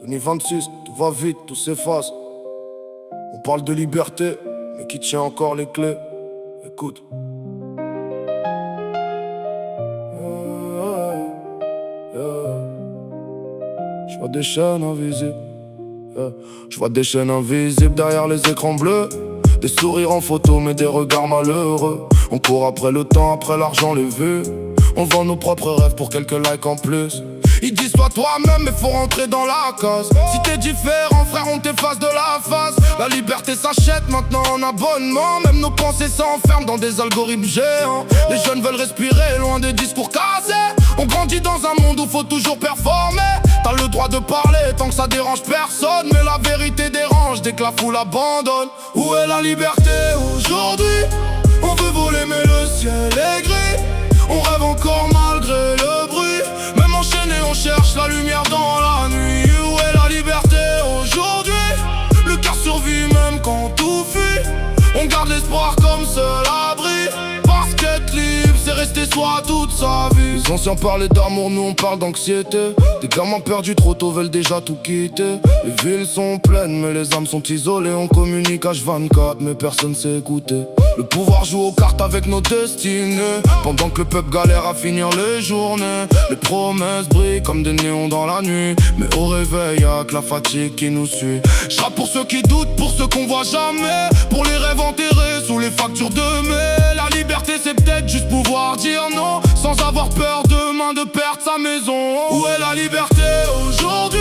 Tony 26, tout va vite, tout s'efface. On parle de liberté, mais qui tient encore les clés? Écoute. Je vois des chaînes invisibles. Je vois des chaînes invisibles derrière les écrans bleus. Des sourires en photo mais des regards malheureux. On court après le temps, après l'argent, les vues. On vend nos propres rêves pour quelques likes en plus. Ils disent sois toi-même mais faut rentrer dans la case. Si t'es différent frère on t'efface de la face. La liberté s'achète maintenant en abonnement. Même nos pensées s'enferment dans des algorithmes géants. Les jeunes veulent respirer loin des discours casés. On grandit dans un monde où faut toujours performer. T'as le droit de parler tant que ça dérange personne. Mais la vérité dérange dès que la foule abandonne. Où est la liberté aujourd'hui? On veut voler mais le ciel est gris. On rêve encore malgré le bruit. Même enchaîné on cherche la lumière dans la nuit. Où est la liberté aujourd'hui? Le cœur survit même quand tout fuit. On garde l'espoir comme seul abri. Parce qu'être libre c'est rester soi toute sa vie. Les anciens parlaient d'amour, nous on parle d'anxiété. Des gamins perdus trop tôt veulent déjà tout quitter. Les villes sont pleines mais les âmes sont isolées. On communique H24 mais personne sait écouter. Le pouvoir joue aux cartes avec nos destinées. Pendant que le peuple galère à finir les journées. Les promesses brillent comme des néons dans la nuit. Mais au réveil y'a que la fatigue qui nous suit. J'rappe pour ceux qui doutent, pour ceux qu'on voit jamais. Pour les rêves enterrés sous les factures de mai. La liberté c'est peut-être juste pouvoir dire non sans avoir peur demain de perdre sa maison. Où est la liberté aujourd'hui?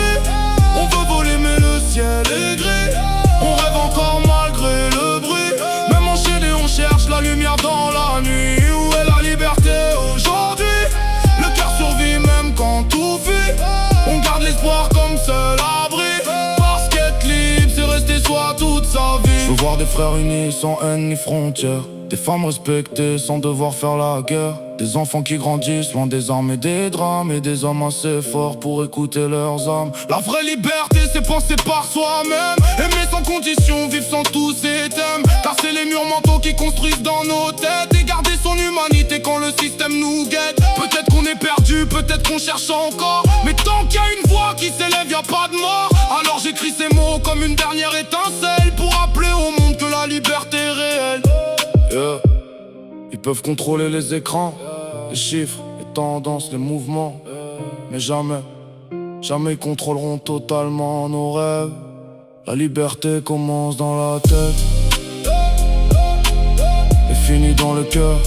On veut voler mais le ciel est gris. On rêve encore malgré le bruit. Même enchaîné on cherche la lumière dans la nuit. Où est la liberté aujourd'hui? Le cœur survit même quand tout fuit. On garde l'espoir comme seul abri. Parce qu'être libre c'est rester soi toute sa vie. Je veux voir des frères unis sans haine ni frontières. Des femmes respectées sans devoir faire la guerre. Des enfants qui grandissent loin des armes et des drames. Et des hommes assez forts pour écouter leurs âmes. La vraie liberté c'est penser par soi-même. Aimer sans condition, vivre sans tous ces thèmes. Casser les murs mentaux qui construisent dans nos têtes. Et garder son humanité quand le système nous guette. Peut-être qu'on est perdu, peut-être qu'on cherche encore. Mais tant qu'il y a une voix qui s'élève y'a pas de mort. Alors j'écris ces mots comme une dernière étincelle. Pour rappeler au monde que la liberté est réelle. Ils peuvent contrôler les écrans, les chiffres, les tendances, les mouvements. Mais jamais ils contrôleront totalement nos rêves. La liberté commence dans la tête et finit dans le cœur.